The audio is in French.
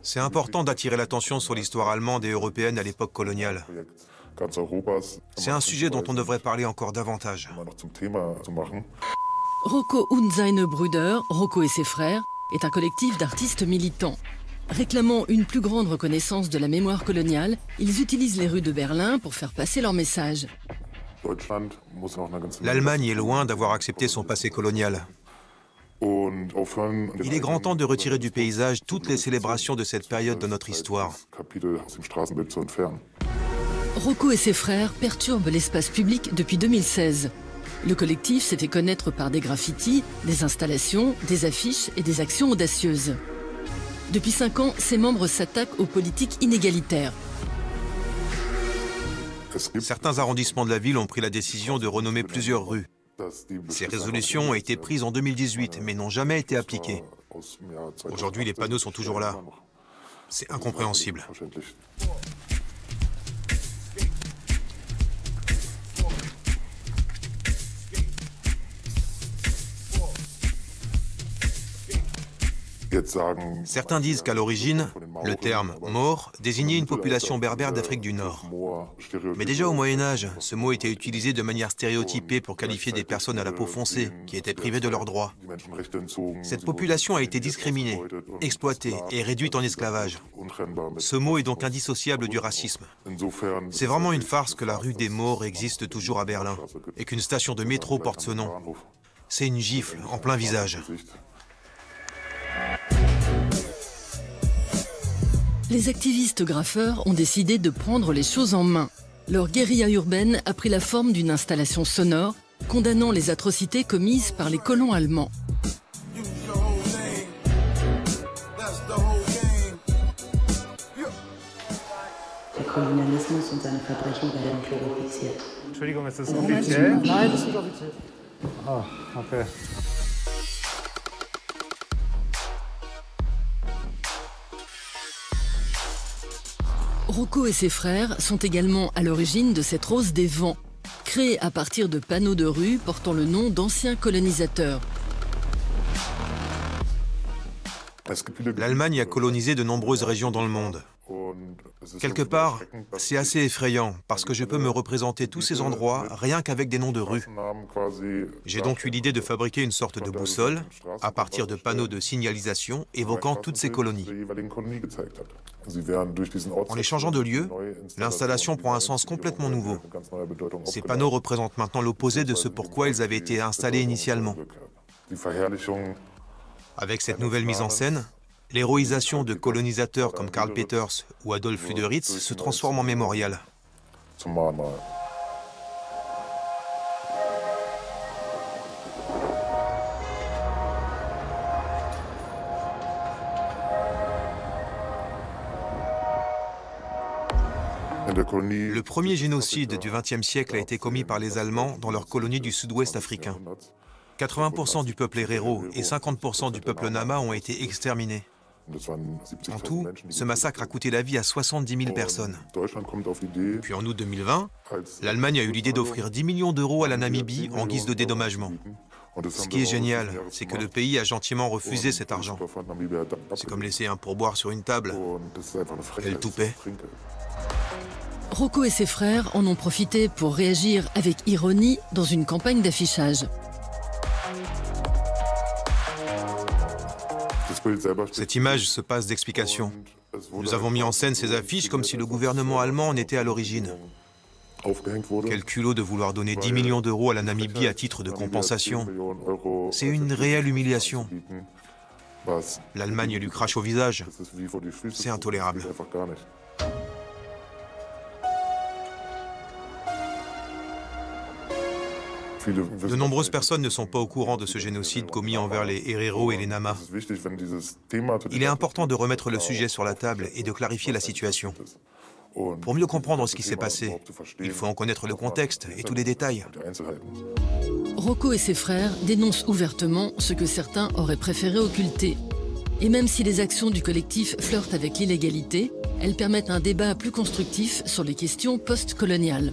C'est important d'attirer l'attention sur l'histoire allemande et européenne à l'époque coloniale. C'est un sujet dont on devrait parler encore davantage. Rocco und seine Brüder, Rocco et ses frères, est un collectif d'artistes militants. Réclamant une plus grande reconnaissance de la mémoire coloniale, ils utilisent les rues de Berlin pour faire passer leur message. L'Allemagne est loin d'avoir accepté son passé colonial. Il est grand temps de retirer du paysage toutes les célébrations de cette période de notre histoire. Rocco et ses frères perturbent l'espace public depuis 2016. Le collectif s'est fait connaître par des graffitis, des installations, des affiches et des actions audacieuses. Depuis 5 ans, ses membres s'attaquent aux politiques inégalitaires. Certains arrondissements de la ville ont pris la décision de renommer plusieurs rues. Ces résolutions ont été prises en 2018, mais n'ont jamais été appliquées. Aujourd'hui, les panneaux sont toujours là. C'est incompréhensible. Certains disent qu'à l'origine, le terme « mort » désignait une population berbère d'Afrique du Nord. Mais déjà au Moyen-Âge, ce mot était utilisé de manière stéréotypée pour qualifier des personnes à la peau foncée, qui étaient privées de leurs droits. Cette population a été discriminée, exploitée et réduite en esclavage. Ce mot est donc indissociable du racisme. C'est vraiment une farce que la rue des Morts existe toujours à Berlin et qu'une station de métro porte ce nom. C'est une gifle en plein visage. Les activistes graffeurs ont décidé de prendre les choses en main. Leur guérilla urbaine a pris la forme d'une installation sonore condamnant les atrocités commises par les colons allemands. Der Kolonialismus und seine Verbrechen werden glorifiziert. Entschuldigung, ist das offiziell? Nein, das ist nicht offiziell. Ah, okay. Rocco et ses frères sont également à l'origine de cette rose des vents, créée à partir de panneaux de rue portant le nom d'anciens colonisateurs. L'Allemagne a colonisé de nombreuses régions dans le monde. Quelque part, c'est assez effrayant parce que je peux me représenter tous ces endroits rien qu'avec des noms de rues. J'ai donc eu l'idée de fabriquer une sorte de boussole à partir de panneaux de signalisation évoquant toutes ces colonies. En les changeant de lieu, l'installation prend un sens complètement nouveau. Ces panneaux représentent maintenant l'opposé de ce pourquoi ils avaient été installés initialement. Avec cette nouvelle mise en scène, l'héroïsation de colonisateurs comme Karl Peters ou Adolf Lüderitz se transforme en mémorial. Le premier génocide du XXe siècle a été commis par les Allemands dans leur colonie du sud-ouest africain. 80% du peuple Herero et 50% du peuple Nama ont été exterminés. En tout, ce massacre a coûté la vie à 70 000 personnes. Puis en août 2020, l'Allemagne a eu l'idée d'offrir 10 millions d'euros à la Namibie en guise de dédommagement. Ce qui est génial, c'est que le pays a gentiment refusé cet argent. C'est comme laisser un pourboire sur une table. Elle tout paie. Rocco et ses frères en ont profité pour réagir avec ironie dans une campagne d'affichage. Cette image se passe d'explications. Nous avons mis en scène ces affiches comme si le gouvernement allemand en était à l'origine. Quel culot de vouloir donner 10 millions d'euros à la Namibie à titre de compensation. C'est une réelle humiliation. L'Allemagne lui crache au visage. C'est intolérable. De nombreuses personnes ne sont pas au courant de ce génocide commis envers les Herero et les Nama. Il est important de remettre le sujet sur la table et de clarifier la situation. Pour mieux comprendre ce qui s'est passé, il faut en connaître le contexte et tous les détails. Rocco et ses frères dénoncent ouvertement ce que certains auraient préféré occulter. Et même si les actions du collectif flirtent avec l'illégalité, elles permettent un débat plus constructif sur les questions post-coloniales.